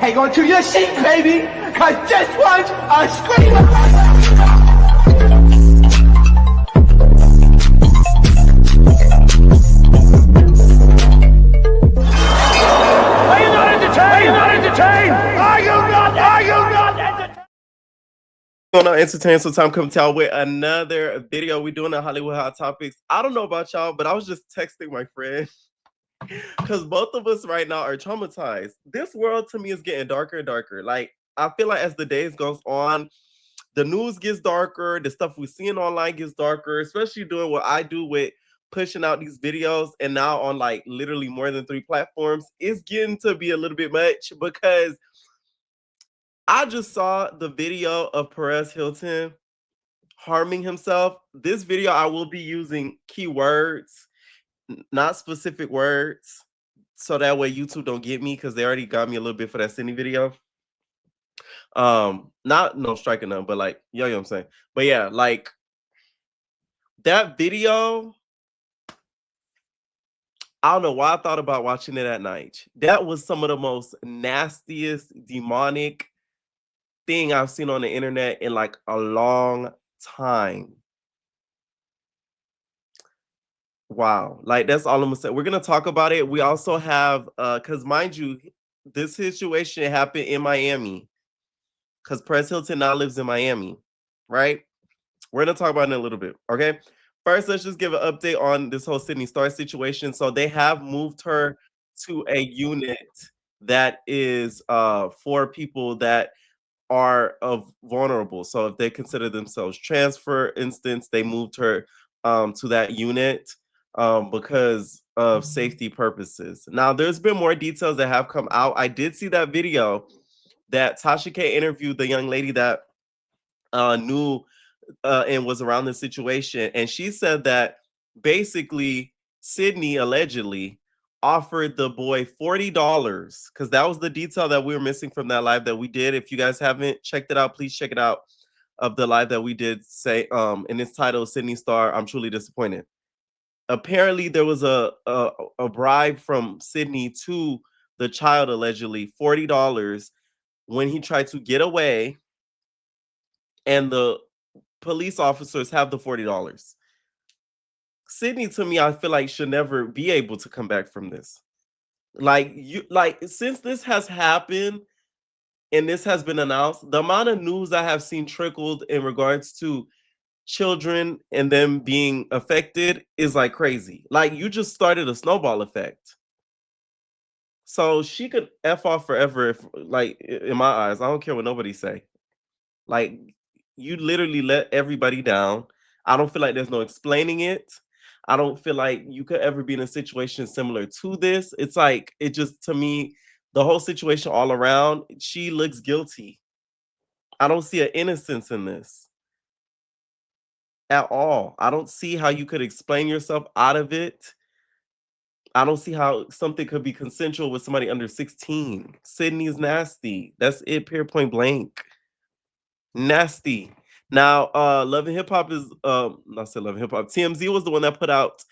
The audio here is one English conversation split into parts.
hang on to your seat, baby, because this one's a screamer. Are you not entertained? Are you not entertained? Are you not entertained? Going on entertain some time come tell with another video. We're doing the Hollywood hot topics. I don't know about y'all, but I was just texting my friend because both of us right now are traumatized. This world to me is getting darker and darker. Like I feel like as the days goes on, the news gets darker, the stuff we're seeing online gets darker, especially doing what I do with pushing out these videos and now on like literally more than 3 platforms. It's getting to be a little bit much because I just saw the video of Perez Hilton harming himself. This video, I will be using keywords, not specific words, so that way YouTube don't get me because they already got me a little bit for that Cindy video. Not no striking them, but like, you know what I'm saying? But yeah, like that video, I don't know why I thought about watching it at night. That was some of the most nastiest, demonic thing I've seen on the internet in like a long time. Wow. Like that's all I'm gonna say. We're gonna talk about it. We also have because mind you, this situation happened in Miami. Because Perez Hilton now lives in Miami, right? We're gonna talk about it in a little bit. Okay. First, let's just give an update on this whole Sydney Starr situation. So they have moved her to a unit that is for people that are of vulnerable. So if they consider themselves trans, for instance, they moved her to that unit because of safety purposes. Now, there's been more details that have come out. I did see that video that Tasha K interviewed the young lady that knew and was around the situation, and she said that basically Sydney allegedly offered the boy $40 because that was the detail that we were missing from that live that we did. If you guys haven't checked it out, please check it out of the live that we did say and it's titled Sydney Starr, I'm truly disappointed. Apparently there was a bribe from Sydney to the child, allegedly $40 when he tried to get away, and the police officers have the $40. Sydney, to me, I feel like should never be able to come back from this. Like since this has happened and this has been announced, the amount of news I have seen trickled in regards to children and them being affected is like crazy. Like you just started a snowball effect. So she could F off forever if like in my eyes. I don't care what nobody say. Like you literally let everybody down. I don't feel like there's no explaining it. I don't feel like you could ever be in a situation similar to this. It's like it just to me, the whole situation all around, she looks guilty. I don't see an innocence in this at all. I don't see how you could explain yourself out of it. I don't see how something could be consensual with somebody under 16. Sydney's nasty. That's it, period, point blank. Nasty. Now, Love and Hip Hop is not say Love and Hip Hop. TMZ was the one that put out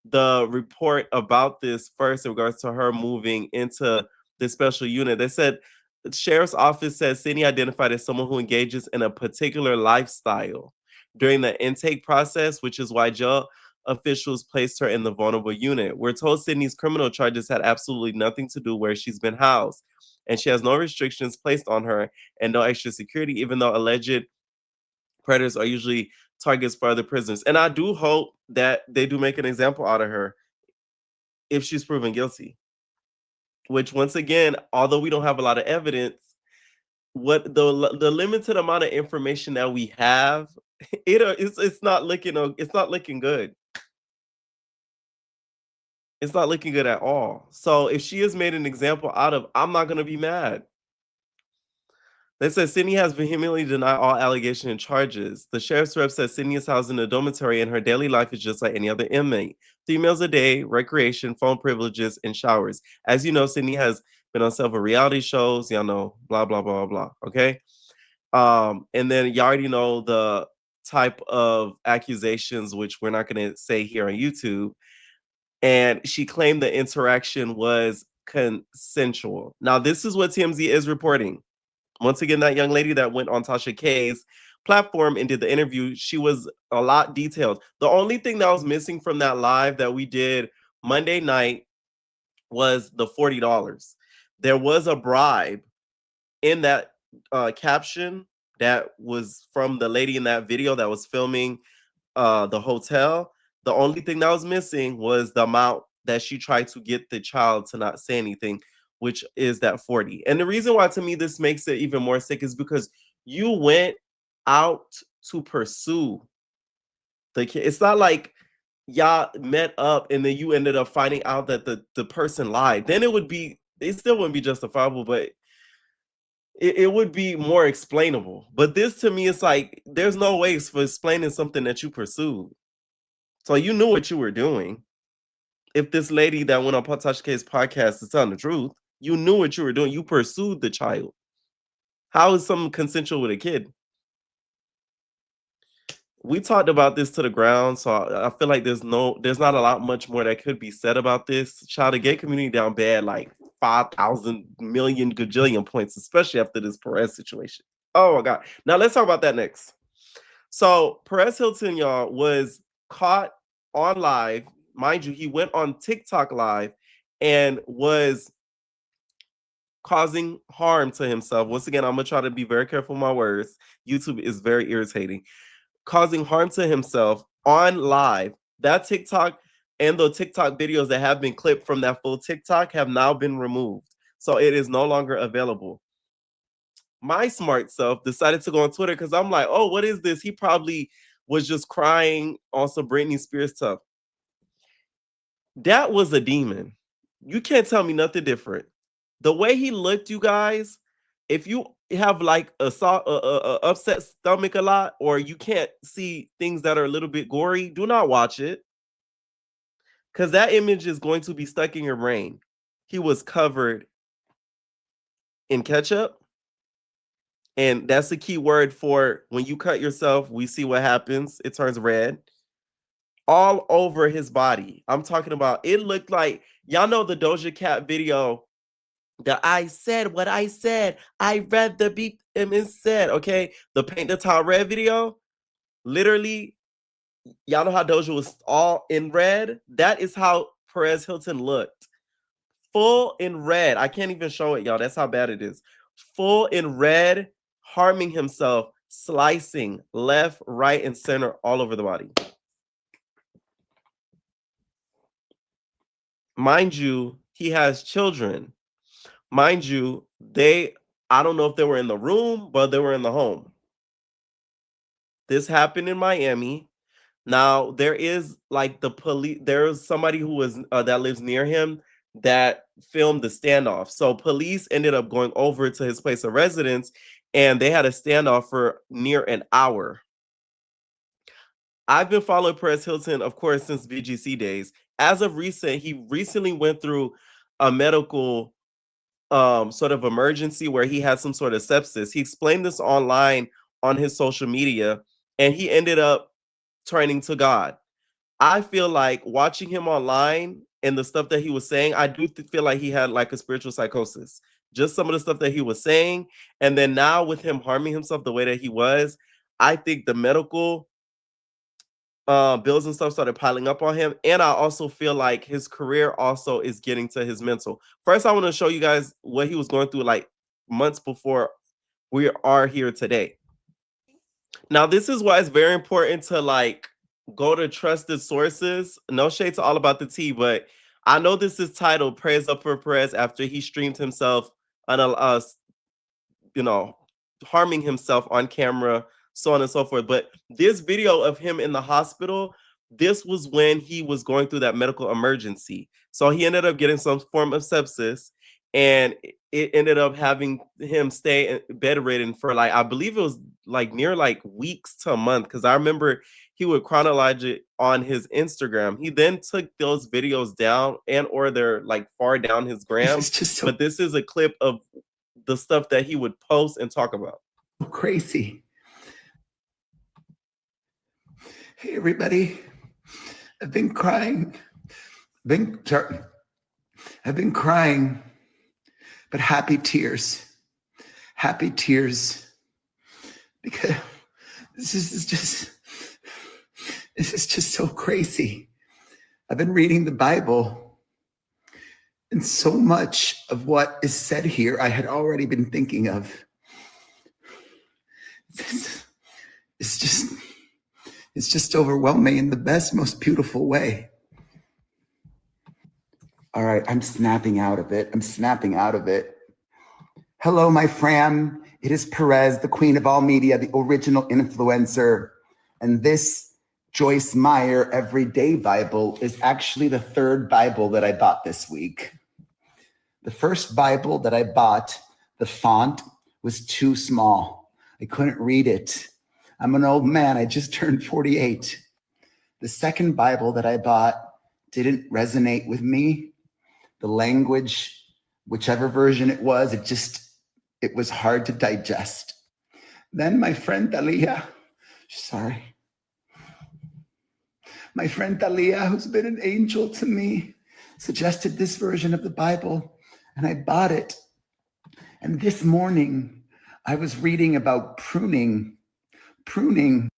the report about this first in regards to her moving into this special unit. They said the sheriff's office says Sydney identified as someone who engages in a particular lifestyle during the intake process, which is why jail officials placed her in the vulnerable unit. We're told Sydney's criminal charges had absolutely nothing to do where she's been housed, and she has no restrictions placed on her and no extra security, even though alleged predators are usually targets for other prisoners. And I do hope that they do make an example out of her if she's proven guilty. Which, once again, although we don't have a lot of evidence, what the limited amount of information that we have, it's not looking good. It's not looking good at all. So if she is made an example out of, I'm not gonna be mad. They said Sydney has vehemently denied all allegations and charges. The sheriff's rep says Sydney is housed in a dormitory and her daily life is just like any other inmate. 3 meals a day, recreation, phone privileges, and showers. As you know, Sydney has been on several reality shows. Y'all know, blah, blah, blah, blah. Okay. And then you already know the type of accusations, which we're not going to say here on YouTube. And she claimed the interaction was consensual. Now, this is what TMZ is reporting. Once again, that young lady that went on Tasha K's platform and did the interview, she was a lot detailed. The only thing that was missing from that live that we did Monday night was the $40. There was a bribe in that caption that was from the lady in that video that was filming the hotel. The only thing that was missing was the amount that she tried to get the child to not say anything, which is that 40. And the reason why to me this makes it even more sick is because you went out to pursue the kid. It's not like y'all met up and then you ended up finding out that the person lied. Then it still wouldn't be justifiable, but it would be more explainable. But this to me is like there's no ways for explaining something that you pursued. So you knew what you were doing. If this lady that went on Tasha K's podcast is telling the truth, you knew what you were doing. You pursued the child. How is something consensual with a kid? We talked about this to the ground, so I feel like there's not a lot much more that could be said about this. Child, the gay community down bad like 5,000 million gajillion points, especially after this Perez situation. Oh my God. Now let's talk about that next. So Perez Hilton, y'all, was caught on live. Mind you, he went on TikTok live and was causing harm to himself. Once again, I'm gonna try to be very careful with my words. YouTube is very irritating. Causing harm to himself on live. That TikTok and the TikTok videos that have been clipped from that full TikTok have now been removed. So it is no longer available. My smart self decided to go on Twitter because I'm like, oh, what is this? He probably was just crying on some Britney Spears stuff. That was a demon. You can't tell me nothing different. The way he looked, you guys, if you have like a upset stomach a lot, or you can't see things that are a little bit gory, do not watch it. Because that image is going to be stuck in your brain. He was covered in ketchup. And that's the key word for when you cut yourself, we see what happens. It turns red. All over his body. I'm talking about, it looked like, y'all know the Doja Cat video, the I said what I said. I read the beat and it said, okay? The Paint the Town Red video. Literally, y'all know how Doja was all in red? That is how Perez Hilton looked. Full in red. I can't even show it, y'all. That's how bad it is. Full in red, harming himself, slicing left, right, and center all over the body. Mind you, he has children. Mind you, I don't know if they were in the room, but they were in the home. This happened in Miami. Now, there is like the police, there's somebody who was that lives near him that filmed the standoff. So police ended up going over to his place of residence and they had a standoff for near an hour. I've been following Perez Hilton, of course, since VGC days. As of recent, he recently went through a medical sort of emergency where he had some sort of sepsis. He explained this online on his social media, and he ended up turning to God. I feel like watching him online and the stuff that he was saying, I do feel like he had like a spiritual psychosis. Just some of the stuff that he was saying, and then now with him harming himself the way that he was, I think the medical bills and stuff started piling up on him. And I also feel like his career also is getting to his mental. First, I want to show you guys what he was going through like months before we are here today. Now, this is why it's very important to like go to trusted sources. No shade to All About the Tea, but I know this is titled Praise Up for Perez after he streamed himself on harming himself on camera, so on and so forth. But this video of him in the hospital, this was when he was going through that medical emergency. So he ended up getting some form of sepsis, and it ended up having him stay bedridden for like, I believe it was like near like weeks to a month. Because I remember he would chronologize it on his Instagram. He then took those videos down or they're like far down his gram. But this is a clip of the stuff that he would post and talk about. Crazy. Hey, everybody. I've been crying. I've been crying, but happy tears, because this is just so crazy. I've been reading the Bible, and so much of what is said here I had already been thinking of. It's just overwhelming in the best, most beautiful way. All right, I'm snapping out of it. Hello, my fam. It is Perez, the queen of all media, the original influencer. And this Joyce Meyer Everyday Bible is actually the third Bible that I bought this week. The first Bible that I bought, the font was too small. I couldn't read it. I'm an old man. I just turned 48. The second Bible that I bought didn't resonate with me. The language, whichever version it was, it was hard to digest. Then my friend Talia, who's been an angel to me, suggested this version of the Bible, and I bought it. And this morning, I was reading about pruning.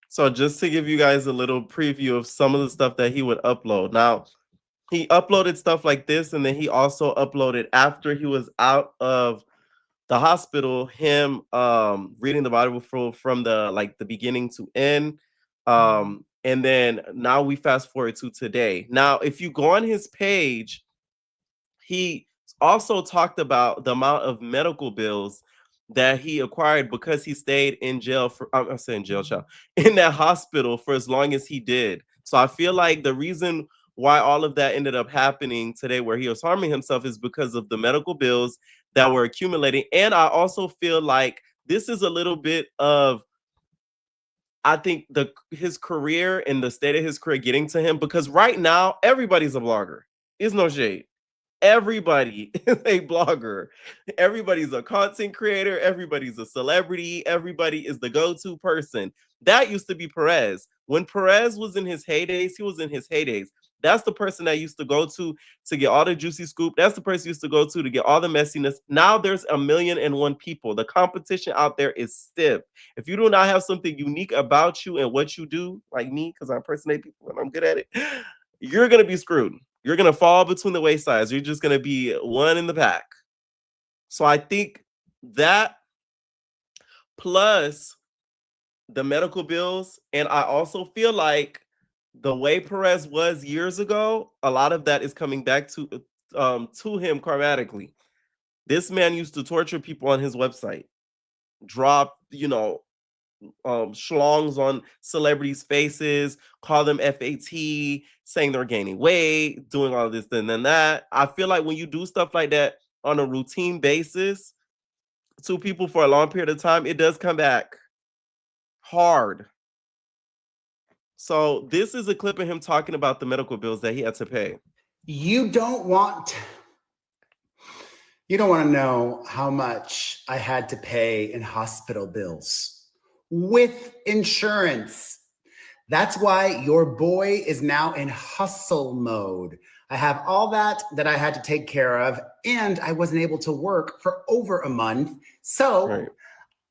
So just to give you guys a little preview of some of the stuff that he would upload. Now, he uploaded stuff like this, and then he also uploaded after he was out of the hospital, him reading the Bible from the beginning to end. And then now we fast forward to today. Now, if you go on his page, he also talked about the amount of medical bills that he acquired because he stayed in jail for I'm saying jail, child, in that hospital for as long as he did. So I feel like the reason why all of that ended up happening today where he was harming himself is because of the medical bills that were accumulating. And I also feel like this is a little bit of, I think, his career and the state of his career getting to him, because right now everybody's a blogger. It's no shade. Everybody is a blogger. Everybody's a content creator. Everybody's a celebrity. Everybody is the go-to person. That used to be Perez. When Perez was in his heydays, he was in his heydays. That's the person that used to go to get all the juicy scoop. That's the person used to go to get all the messiness. Now there's 1,000,001 people. The competition out there is stiff. If you do not have something unique about you and what you do, like me, because I impersonate people and I'm good at it, you're going to be screwed. You're going to fall between the waysides. You're just going to be one in the pack. So I think that plus the medical bills, and I also feel like the way Perez was years ago, a lot of that is coming back to him karmatically. This man used to torture people on his website, drop, schlongs on celebrities' faces, call them FAT, saying they're gaining weight, doing all this and then that. I feel like when you do stuff like that on a routine basis to people for a long period of time, it does come back hard. So this is a clip of him talking about the medical bills that he had to pay. You don't want to know how much I had to pay in hospital bills with insurance. That's why your boy is now in hustle mode. I have all that I had to take care of, and I wasn't able to work for over a month. So right.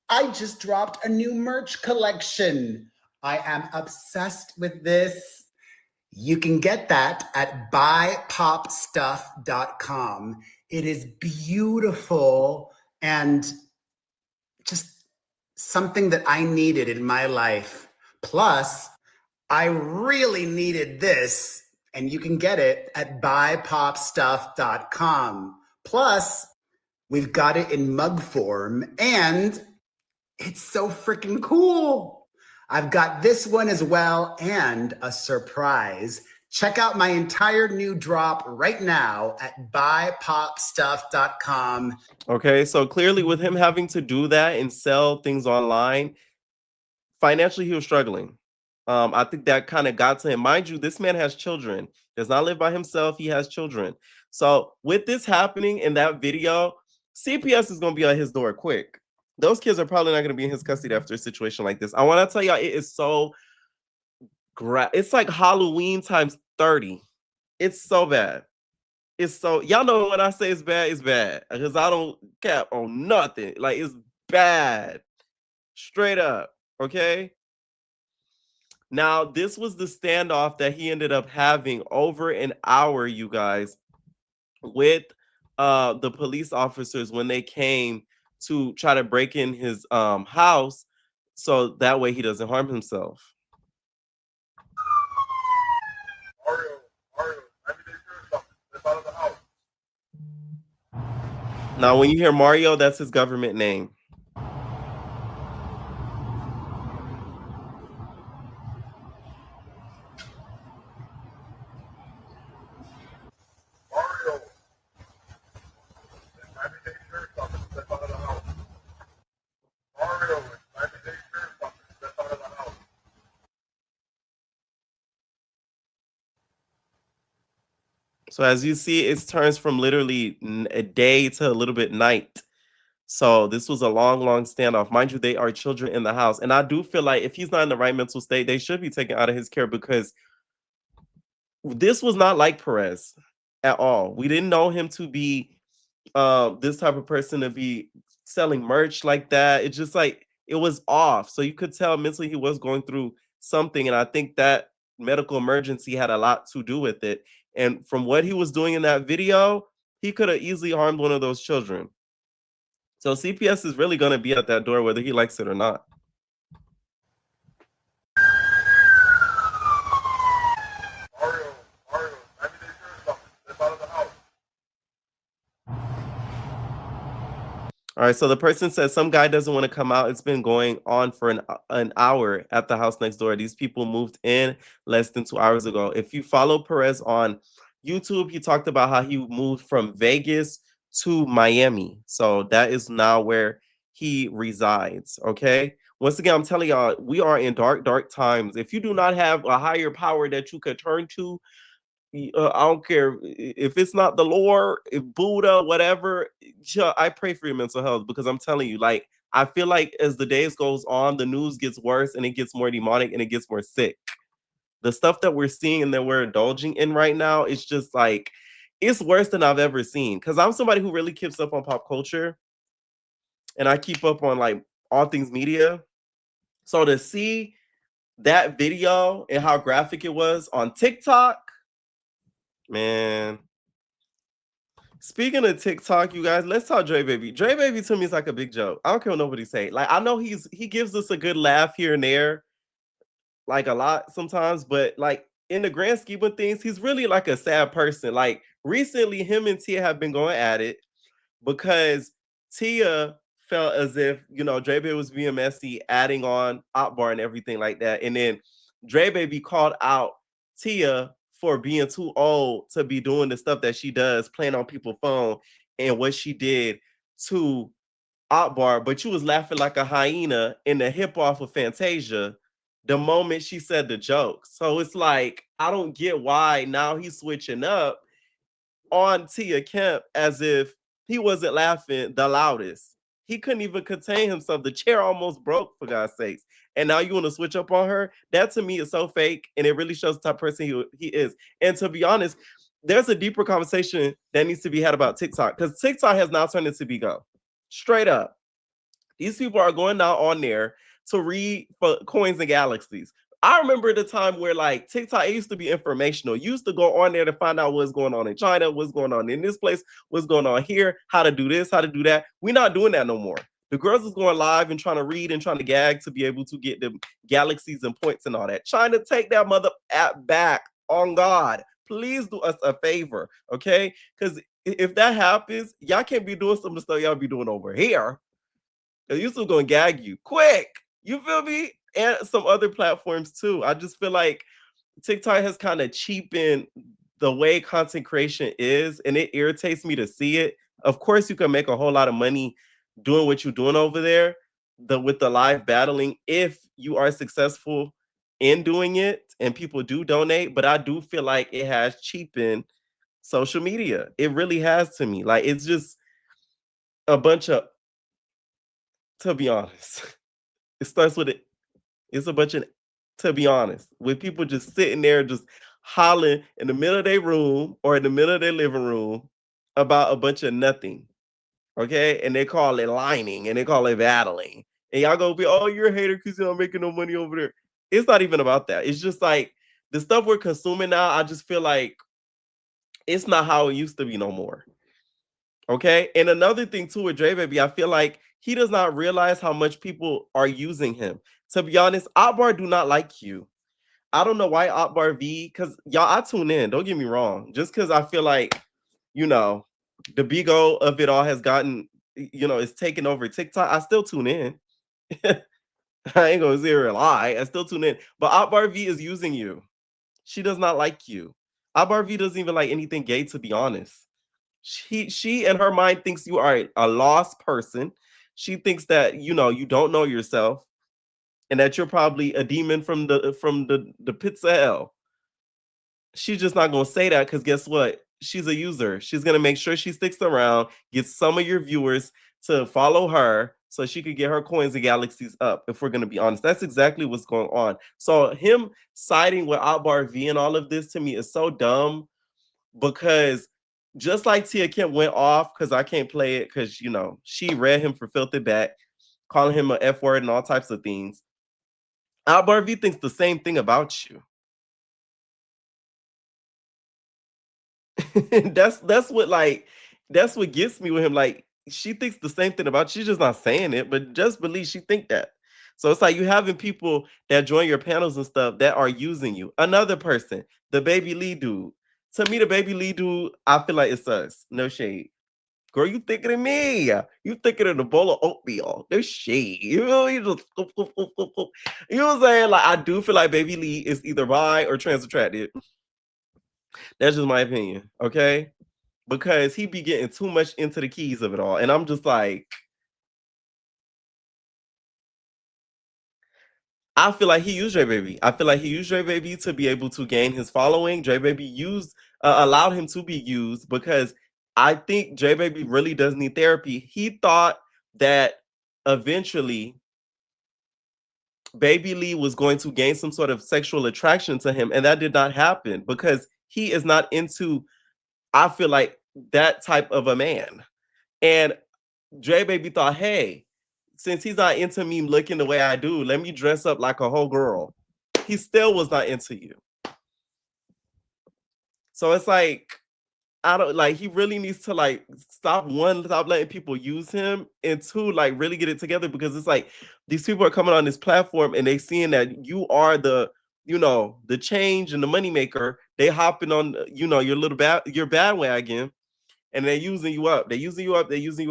I just dropped a new merch collection. I am obsessed with this. You can get that at buypopstuff.com. It is beautiful and just something that I needed in my life. Plus, I really needed this, and you can get it at buypopstuff.com. Plus, we've got it in mug form, and it's so freaking cool. I've got this one as well, and a surprise. Check out my entire new drop right now at buypopstuff.com. Okay, so clearly with him having to do that and sell things online, financially he was struggling. I think that kind of got to him. Mind you, this man has children. Does not live by himself. He has children. So with this happening in that video, CPS is going to be at his door quick. Those kids are probably not going to be in his custody after a situation like this. I want to tell y'all, it is so it's like Halloween times 30. It's so bad. It's so y'all know when I say it's bad because I don't cap on nothing. Like it's bad, straight up. Okay. Now this was the standoff that he ended up having over an hour, you guys, with the police officers when they came to try to break in his house, so that way he doesn't harm himself. Now, when you hear Mario, that's his government name. So as you see, it turns from literally a day to a little bit night. So this was a long, long standoff. Mind you, they are children in the house. And I do feel like if he's not in the right mental state, they should be taken out of his care because this was not like Perez at all. We didn't know him to be this type of person to be selling merch like that. It's just like it was off. So you could tell mentally he was going through something. And I think that medical emergency had a lot to do with it. And from what he was doing in that video, he could have easily harmed one of those children. So CPS is really going to be at that door whether he likes it or not. All right, so the person says some guy doesn't want to come out. It's been going on for an hour at the house next door. These people moved in less than 2 hours ago. If you follow Perez on YouTube, he talked about how he moved from Vegas to Miami. So that is now where he resides. Okay. Once again, I'm telling y'all, we are in dark, dark times. If you do not have a higher power that you could turn to, I don't care if it's not the Lord, if Buddha, whatever. I pray for your mental health because I'm telling you, like, I feel like as the days goes on, the news gets worse and it gets more demonic and it gets more sick. The stuff that we're seeing and that we're indulging in right now, it's just like it's worse than I've ever seen. Because I'm somebody who really keeps up on pop culture and I keep up on like all things media. So to see that video and how graphic it was on TikTok, man. Speaking of TikTok, you guys, let's talk Dre Baby. Dre Baby to me is like a big joke. I don't care what nobody say. Like I know he gives us a good laugh here and there, like a lot sometimes, but like in the grand scheme of things, he's really like a sad person. Like recently, him and Tia have been going at it because Tia felt as if Dre Baby was being messy, adding on Akbar and everything like that, and then Dre Baby called out Tia for being too old to be doing the stuff that she does, playing on people's phone, and what she did to Akbar, but you was laughing like a hyena in the hip off of Fantasia the moment she said the joke. So it's like, I don't get why now he's switching up on Tia Kemp as if he wasn't laughing the loudest. He couldn't even contain himself. The chair almost broke, for God's sakes. And now you want to switch up on her? That to me is so fake, and it really shows the type of person he is. And to be honest, there's a deeper conversation that needs to be had about TikTok because TikTok has now turned into Bigo. Straight up. These people are going now on there to read for coins and galaxies. I remember the time where like TikTok, it used to be informational. You used to go on there to find out what's going on in China, what's going on in this place, what's going on here, how to do this, how to do that. We're not doing that no more. The girls is going live and trying to read and trying to gag to be able to get the galaxies and points and all that. Trying to take that mother app back on God. Please do us a favor, okay? Because if that happens, y'all can't be doing some of the stuff y'all be doing over here. YouTube's gonna gag you quick. You feel me? And some other platforms too. I just feel like TikTok has kind of cheapened the way content creation is, and it irritates me to see it. Of course, you can make a whole lot of money doing what you're doing over there, with the live battling, if you are successful in doing it and people do donate. But I do feel like it has cheapened social media. It really has to me. Like it's just a bunch of, to be honest. It starts with it. It's a bunch of, to be honest, with people just sitting there, just hollering in the middle of their room or in the middle of their living room about a bunch of nothing. Okay. And they call it lining and they call it battling. And y'all go be, oh, you're a hater because you're not making no money over there. It's not even about that. It's just like the stuff we're consuming now, I just feel like it's not how it used to be no more. Okay. And another thing too with Dre Baby, I feel like he does not realize how much people are using him. To be honest, Akbar do not like you. I don't know why Akbar V, because y'all, I tune in. Don't get me wrong. Just because I feel like, you know, the big O of it all has gotten, it's taken over TikTok. I still tune in. I ain't gonna sit here and lie. I still tune in. But Akbar V is using you. She does not like you. Akbar V doesn't even like anything gay, to be honest. She in her mind thinks you are a lost person. She thinks that you don't know yourself and that you're probably a demon from the pits of hell. She's just not gonna say that because guess what? She's a user. She's gonna make sure she sticks around, gets some of your viewers to follow her so she could get her coins and galaxies up. If we're gonna be honest, that's exactly what's going on. So him siding with Akbar V and all of this to me is so dumb because just like Tia Kemp went off because I can't play it because she read him for filthy back, calling him a F word and all types of things. Akbar V thinks the same thing about you. that's what gets me with him. Like she thinks the same thing about you. She's just not saying it, but just believe she think that. So it's like you having people that join your panels and stuff that are using you. Another person, the Baby Lee dude. To me, the Baby Lee dude, I feel like it's us. No shade. Girl, you thinking of me. You thinking of the bowl of oatmeal. No shade. You just you know what I'm saying? Like I do feel like Baby Lee is either bi or trans attracted. That's just my opinion. Okay. Because he be getting too much into the keys of it all. And I'm just like, I feel like he used Dre Baby. I feel like he used Dre Baby to be able to gain his following. Dre Baby allowed him to be used because I think Dre Baby really does need therapy. He thought that eventually Baby Lee was going to gain some sort of sexual attraction to him, and that did not happen because he is not into, I feel like, that type of a man. And Dre Baby thought, hey, since he's not into me looking the way I do, let me dress up like a whole girl. He still was not into you. So it's like, I don't like, he really needs to like stop letting people use him, and two, like really get it together because it's like these people are coming on this platform and they seeing that you are the change and the moneymaker. They hopping on, your bandwagon and they're using you up. They're using you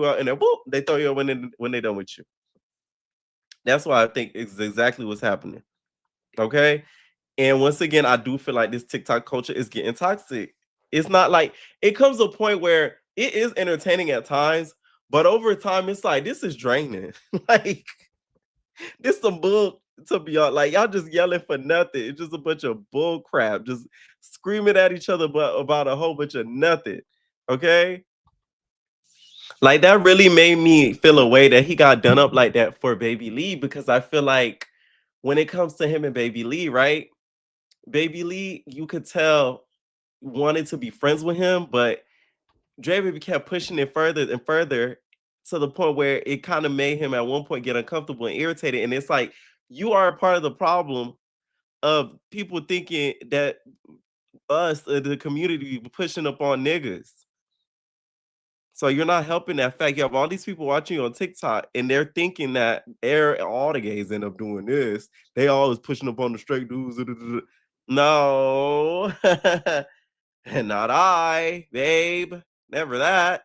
up, and then whoop, they throw you up when they're done with you. That's why I think it's exactly what's happening. Okay. And once again, I do feel like this TikTok culture is getting toxic. It's not like it comes to a point where it is entertaining at times, but over time, it's like this is draining. Like this some bull to be honest. Like y'all just yelling for nothing. It's just a bunch of bull crap, just screaming at each other about a whole bunch of nothing. Okay. Like that really made me feel a way that he got done up like that for Baby Lee because I feel like when it comes to him and Baby Lee, right? Baby Lee, you could tell wanted to be friends with him, but Dre Baby kept pushing it further and further to the point where it kind of made him at one point get uncomfortable and irritated. And it's like you are a part of the problem of people thinking that us, the community, pushing up on niggas. So you're not helping that fact. You have all these people watching you on TikTok, and they're thinking that all the gays end up doing this. They always pushing up on the straight dudes. No, not I, babe. Never that.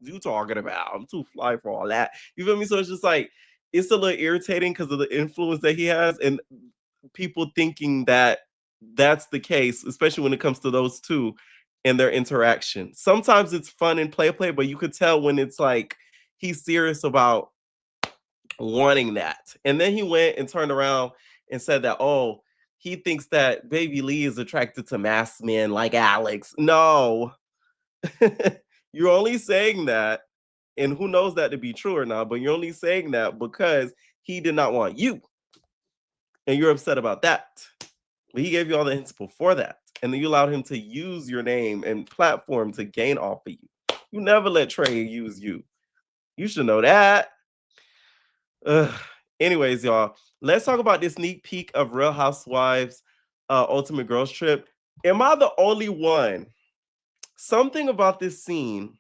You talking about? I'm too fly for all that. You feel me? So it's just like it's a little irritating because of the influence that he has, and people thinking that that's the case, especially when it comes to those two and their interaction. Sometimes it's fun and play, but you could tell when it's like he's serious about wanting that. And then he went and turned around and said that, oh, he thinks that Baby Lee is attracted to masked men like Alex. No, you're only saying that, and who knows that to be true or not, but you're only saying that because he did not want you. And you're upset about that. But he gave you all the hints before that. and then you allowed him to use your name and platform to gain off of you. You never let Trey use you. You should know that. Ugh. Anyways, y'all, let's talk about this sneak peek of Real Housewives Ultimate Girls Trip. Am I the only one? Something about this scene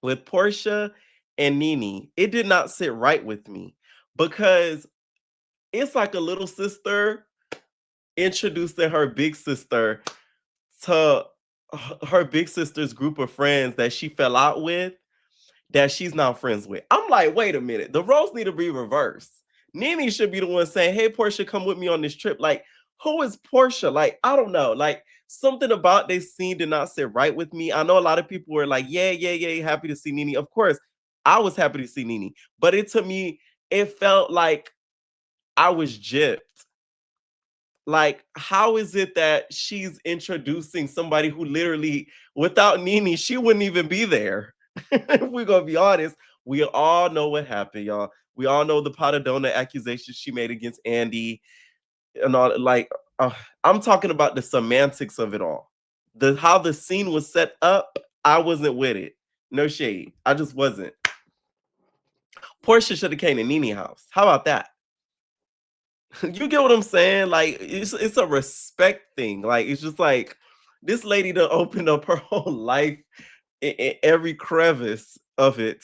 with Portia and Nene, it did not sit right with me because it's like a little sister introducing her big sister to her big sister's group of friends that she fell out with, that she's now friends with. I'm like, wait a minute, the roles need to be reversed. Nene should be the one saying, hey, Portia, come with me on this trip. Like, who is Portia? Like, I don't know. Like, something about this scene did not sit right with me. I know a lot of people were like, yeah, happy to see Nene. Of course, I was happy to see Nene. But to me, it felt like I was gypped. Like, how is it that she's introducing somebody who literally, without Nene, she wouldn't even be there? If we're gonna be honest, we all know what happened, y'all. We all know the pot of donut accusations she made against Andy and all. Like, I'm talking about the semantics of it all. How the scene was set up, I wasn't with it. No shade. I just wasn't. Portia should have came to Nene house. How about that? You get what I'm saying? Like, it's a respect thing. Like, it's just like this lady done opened up her whole life in every crevice of it,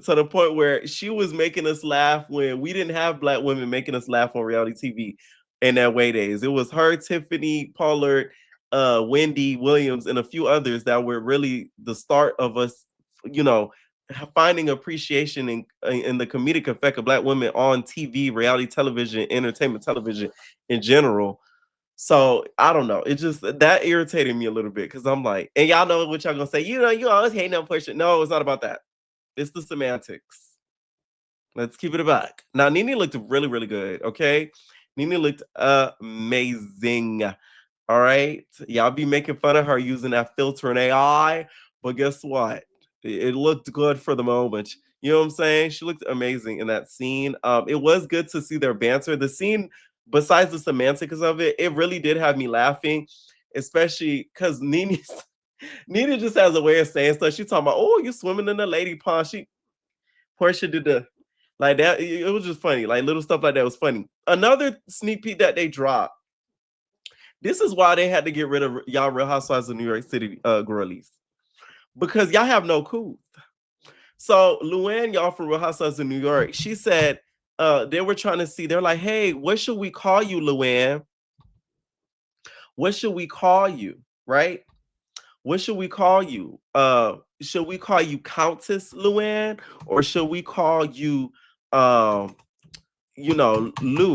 to the point where she was making us laugh when we didn't have Black women making us laugh on reality TV in that way days. It was her, Tiffany Pollard, Wendy Williams, and a few others that were really the start of us, finding appreciation in the comedic effect of Black women on TV, reality television, entertainment television in general. So I don't know. It just that irritated me a little bit because I'm like, and y'all know what y'all gonna say. You always hate on Portia. No, it's not about that. It's the semantics. Let's keep it a buck. Now, Nene looked really, really good. Okay, Nene looked amazing. All right, y'all be making fun of her using that filter and AI, but guess what? It looked good for the moment. You know what I'm saying? She looked amazing in that scene. It was good to see their banter. The scene, besides the semantics of it, it really did have me laughing, especially because Nene just has a way of saying stuff. She talking about, oh, you swimming in the lady pond. Portia did the like that. It was just funny. Like little stuff like that was funny. Another sneak peek that they dropped. This is why they had to get rid of y'all Real Housewives of New York City girlies. Because y'all have no cool. So Luann, y'all from Real Housewives of New York, she said they were trying to see, they're like, hey, what should we call you, Luann? What should we call you? Right? What should we call you? Should we call you Countess Luann? Or should we call you Lou?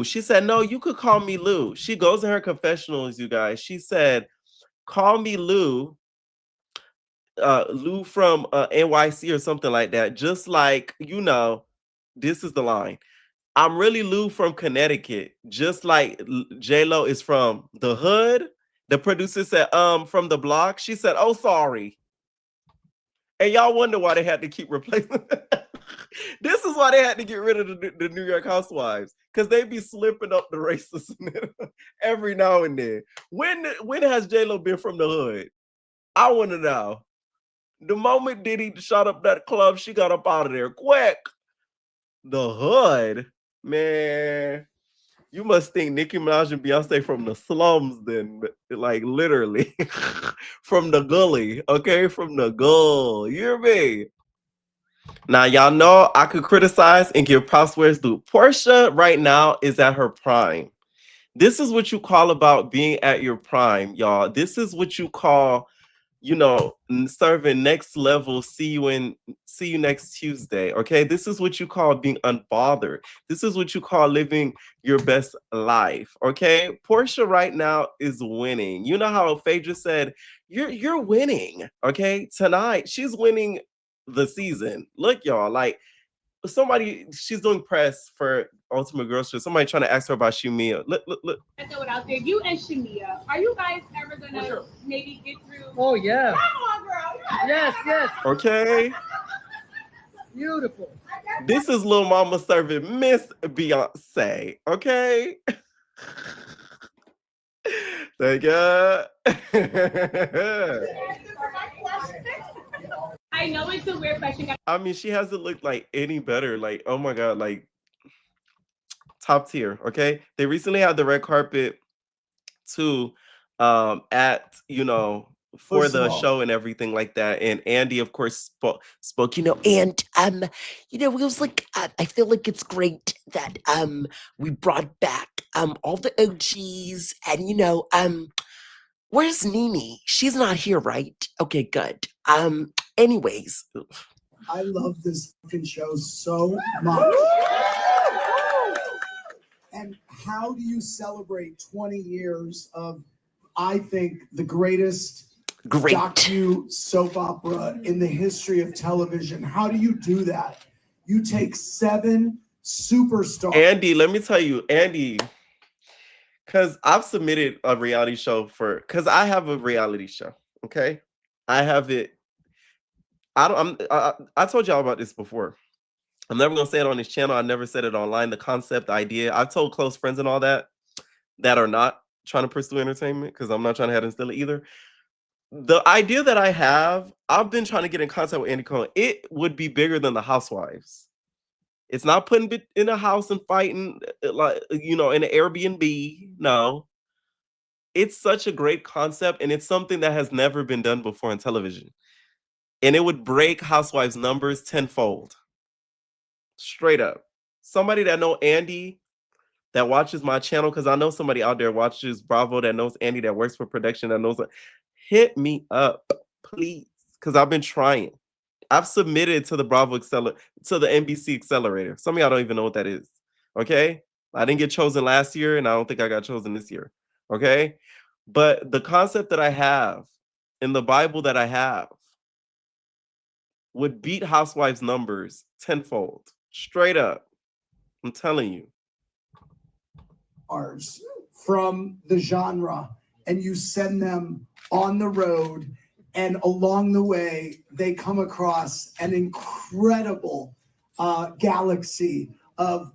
She said, no, you could call me Lou. She goes in her confessionals, you guys. She said, call me Lou. Lou from NYC or something like that. Just like, this is the line. I'm really Lou from Connecticut. Just like J-Lo is from the hood. The producer said, from the block. She said, oh, sorry. And y'all wonder why they had to keep replacing. This is why they had to get rid of the New York Housewives, because they be slipping up the racism every now and then. When has J-Lo been from the hood? I want to know. The moment Diddy shot up that club, she got up out of there quick. The hood, man. You must think Nicki Minaj and Beyonce from the slums then, like literally. From the gully, okay? From the gull. You hear me? Now, y'all know I could criticize and give props where it's due. Portia right now is at her prime. This is what you call about being at your prime, y'all. This is what you call serving next level, see you next Tuesday. Okay, this is what you call being unbothered. This is what you call living your best life. Okay, Portia right now is winning. You know how Phaedra said, you're winning. Okay, tonight she's winning the season. Look, y'all, like she's doing press for Ultimate Girls Trip. Somebody trying to ask her about Shumia. Look. I throw it out there. You and Shumia, are you guys ever gonna maybe get through? Oh yeah. Come on, girl. Yes. Okay. Beautiful. This is Lil Mama serving Miss Beyonce. Okay. Thank you. I know it's a weird question. I mean, she hasn't looked like any better. Like, oh my God, like top tier. Okay. They recently had the red carpet too, at, for First of the all, show and everything like that. And Andy, of course, spoke, And it was like I feel like it's great that we brought back all the OGs, and where's Nene? She's not here, right? Okay, good. Anyways, I love this fucking show so much. And how do you celebrate 20 years of, I think, the greatest great. docu soap opera in the history of television? How do you do that? You take 7 superstars. Andy, let me tell you, Andy, because I've submitted a reality show because I have a reality show. Okay. I have it. I told y'all about this before. I'm never gonna say it on this channel. I never said it online. The concept, the idea. I've told close friends and all that are not trying to pursue entertainment because I'm not trying to head and steal it either. The idea that I have, I've been trying to get in contact with Andy Cohen. It would be bigger than the Housewives. It's not putting in a house and fighting, like, in an Airbnb. No, it's such a great concept, and it's something that has never been done before in television. And it would break Housewives numbers tenfold. Straight up. Somebody that know Andy, that watches my channel, because I know somebody out there watches Bravo that knows Andy, that works for production, that knows, hit me up, please, because I've been trying. I've submitted to the to the NBC Accelerator. Some of y'all don't even know what that is. Okay? I didn't get chosen last year, and I don't think I got chosen this year. Okay? But the concept that I have in the Bible that I have would beat Housewives numbers tenfold. Straight up. I'm telling you. From the genre, and you send them on the road, and along the way they come across an incredible galaxy of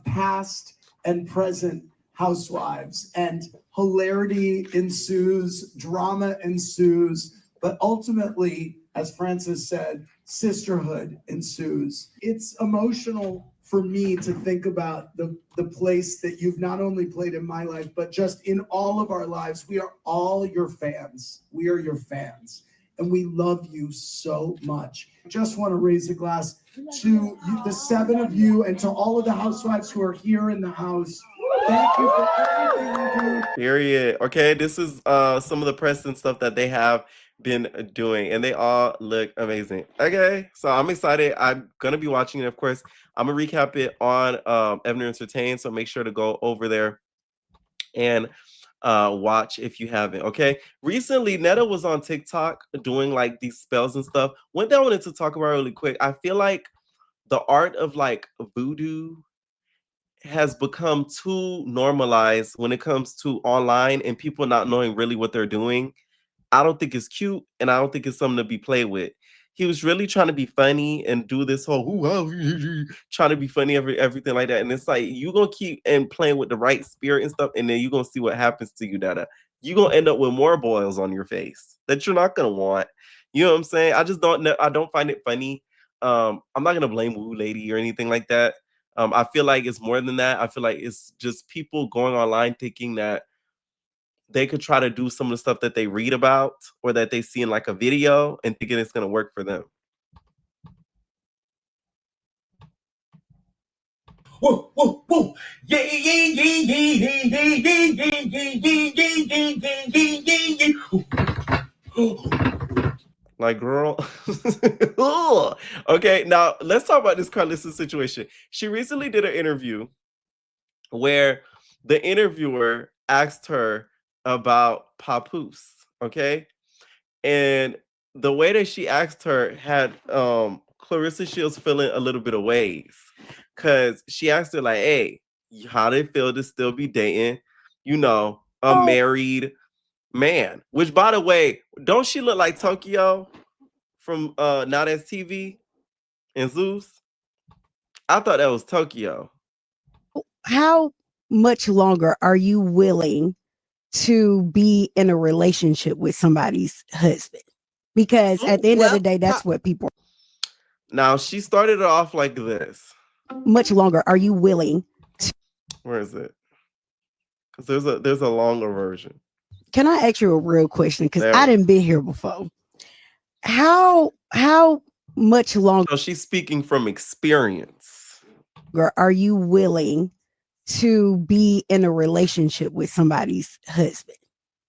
past and present housewives, and hilarity ensues, drama ensues, but ultimately, as Francis said, sisterhood ensues. It's emotional for me to think about the place that you've not only played in my life, but just in all of our lives. We are all your fans. We are your fans. And we love you so much. Just want to raise a glass to you, the 7 of you, and to all of the housewives who are here in the house. Thank you for everything you do. Period. Okay, this is some of the press and stuff that they have been doing, and they all look amazing. Okay, so I'm excited. I'm gonna be watching it, of course. I'm gonna recap it on M3ntal, so make sure to go over there and watch if you haven't. Okay, recently Nene was on TikTok doing like these spells and stuff. One thing I wanted to talk about really quick, I feel like the art of like voodoo has become too normalized when it comes to online and people not knowing really what they're doing. I don't think it's cute, and I don't think it's something to be played with. He was really trying to be funny and do this whole trying to be funny, everything like that. And it's like you're gonna keep and playing with the right spirit and stuff, and then you're gonna see what happens to you, Dada. You're gonna end up with more boils on your face that you're not gonna want. You know what I'm saying? I just don't know. I don't find it funny. I'm not gonna blame Woo Lady or anything like that. I feel like it's more than that. I feel like it's just people going online thinking that they could try to do some of the stuff that they read about or that they see in like a video and thinking it's going to work for them. Whoa, whoa, whoa. Yeah, yeah, yeah, yeah, yeah, yeah, yeah, yeah, yeah, yeah, yeah, yeah. Like, girl. Okay, now let's talk about this Claressa situation. She recently did an interview where the interviewer asked her about Papoose, okay? And the way that she asked her had Claressa Shields feeling a little bit of ways. Cause she asked her, like, hey, how did it feel to still be dating, a married man? Which, by the way, don't she look like Tokyo from Now That's TV and Zeus? I thought that was Tokyo. How much longer are you willing to be in a relationship with somebody's husband? Because at the end of the day, that's what people. Now she started it off like this. Much longer. Are you willing? Where is it? Because there's a longer version. Can I ask you a real question? Because There. I didn't been here before. How much longer So she's speaking from experience. are you willing to be in a relationship with somebody's husband?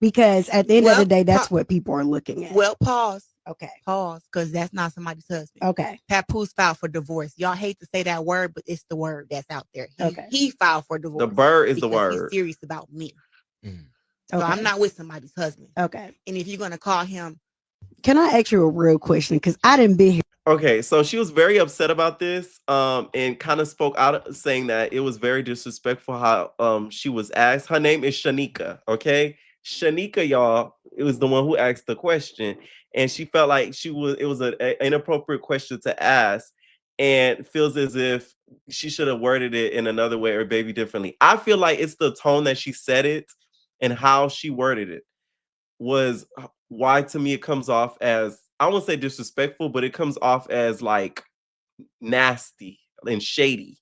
Because at the end of the day, that's what people are looking at. Well, pause. Okay. Pause, because that's not somebody's husband. Okay. Papoose filed for divorce. Y'all hate to say that word, but it's the word that's out there. He filed for divorce. The bird is the because word. He's serious about me. So Okay. I'm not with somebody's husband. Okay. And if you're going to call him. Can I ask you a real question? Because I didn't been here. Okay, so she was very upset about this, and kind of spoke out saying that it was very disrespectful how she was asked. Her name is Shanika, okay? Shanika, y'all, it was the one who asked the question, and she felt like it was an inappropriate question to ask, and feels as if she should have worded it in another way or maybe differently. I feel like it's the tone that she said it and how she worded it was why to me it comes off as, I won't say disrespectful, but it comes off as like nasty and shady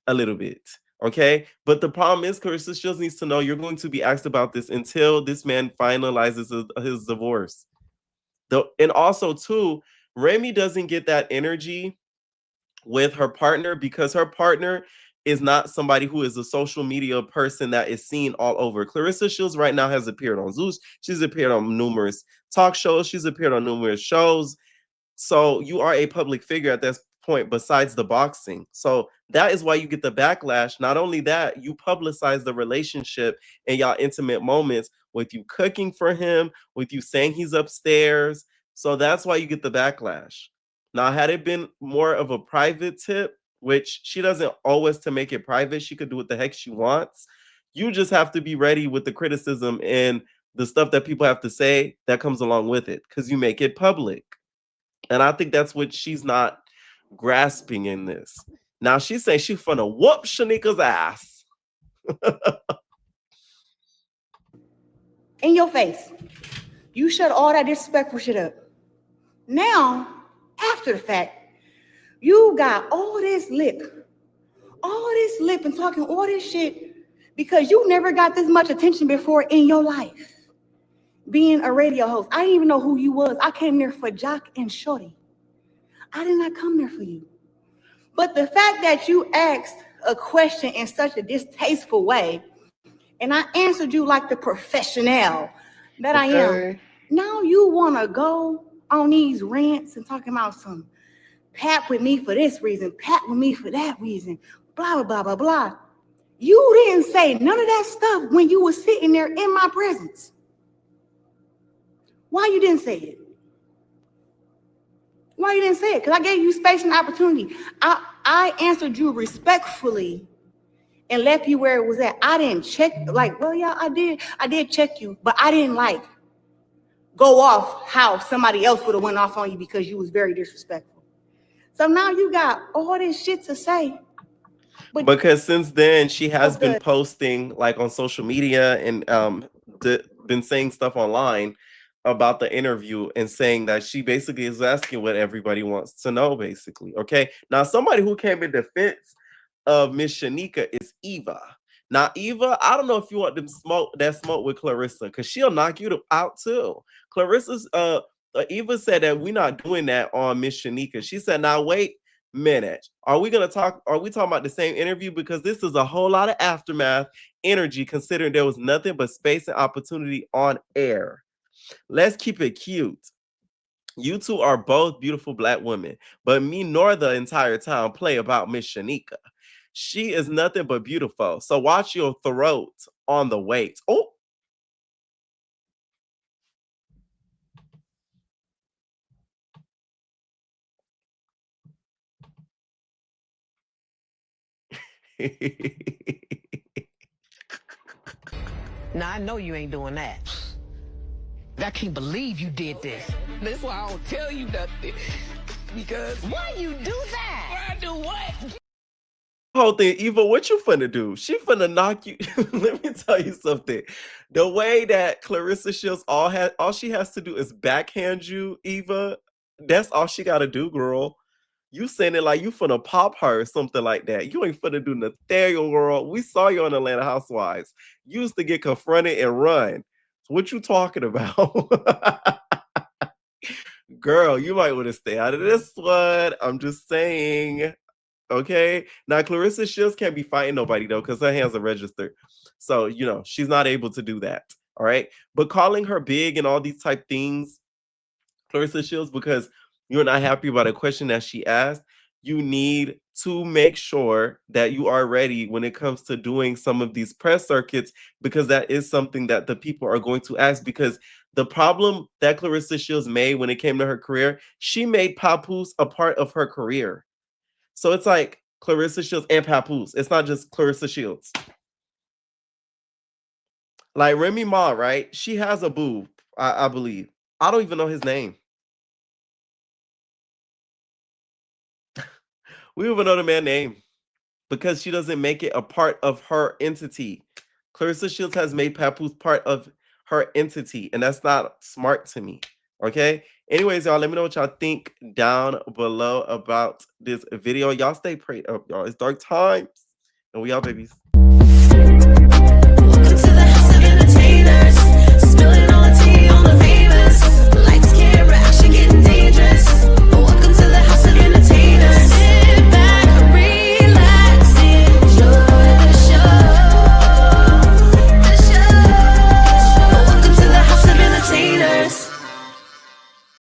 a little bit. Okay. But the problem is, Claressa Shields needs to know you're going to be asked about this until this man finalizes his divorce. And also, too, Remy doesn't get that energy with her partner because her partner is not somebody who is a social media person that is seen all over. Claressa Shields right now has appeared on Zeus. She's appeared on numerous talk shows. She's appeared on numerous shows. So you are a public figure at this point besides the boxing. So that is why you get the backlash. Not only that, you publicize the relationship and y'all intimate moments with you cooking for him, with you saying he's upstairs. So that's why you get the backlash. Now, had it been more of a private tip, which she doesn't always to make it private, she could do what the heck she wants. You just have to be ready with the criticism and the stuff that people have to say that comes along with it because you make it public. And I think that's what she's not grasping in this. Now she's saying she's finna whoop Shanika's ass. In your face. You shut all that disrespectful shit up. Now, after the fact, you got all this lip and talking all this shit because you never got this much attention before in your life. Being a radio host, I didn't even know who you was. I came there for Jock and Shorty. I did not come there for you. But the fact that you asked a question in such a distasteful way, and I answered you like the professional that I am, now you want to go on these rants and talking about some pat with me for this reason, pat with me for that reason, blah, blah, blah, blah, blah. You didn't say none of that stuff when you were sitting there in my presence. Why you didn't say it? Why you didn't say it? Because I gave you space and opportunity. I answered you respectfully and left you where it was at. I didn't check, like, well, yeah, I did check you, but I didn't like go off how somebody else would have went off on you because you was very disrespectful. So now you got all this shit to say. Because since then she has been posting like on social media and been saying stuff online about the interview and saying that she basically is asking what everybody wants to know, basically. Okay. Now, somebody who came in defense of Miss Shanika is Eva. Now, Eva, I don't know if you want them smoke with Claressa, because she'll knock you out too. Clarissa's Eva said that we're not doing that on Miss Shanika. She said, now wait a minute. Are we talking about the same interview? Because this is a whole lot of aftermath energy, considering there was nothing but space and opportunity on air. Let's keep it cute. You two are both beautiful Black women, but me nor the entire town play about Miss Shanika. She is nothing but beautiful. So watch your throat on the weight. Oh. Now I know you ain't doing that. I can't believe you did this. That's why I don't tell you nothing. Because why you do that? Why I do what? whole thing, Eva, what you finna do? She finna knock you. Let me tell you something. The way that Claressa Shields all she has to do is backhand you, Eva. That's all she gotta do, girl. You saying it like you finna pop her or something like that. You ain't finna do Nathaniel, girl. We saw you on Atlanta Housewives. You used to get confronted and run. What you talking about? Girl, you might want to stay out of this one. I'm just saying. Okay. Now Claressa Shields can't be fighting nobody though, because her hands are registered. So, she's not able to do that. All right. But calling her big and all these type things, Claressa Shields, because you're not happy about a question that she asked, you need to make sure that you are ready when it comes to doing some of these press circuits, because that is something that the people are going to ask. Because the problem that Claressa Shields made when it came to her career, she made Papoose a part of her career. So it's like Claressa Shields and Papoose. It's not just Claressa Shields. Like Remy Ma, right? She has a boo, I believe. I don't even know his name. We don't even know the man's name because she doesn't make it a part of her entity. Claressa Shields has made Papoose part of her entity, and that's not smart to me. Okay? Anyways, y'all, let me know what y'all think down below about this video. Y'all stay prayed up, y'all. It's dark times, and we out, babies.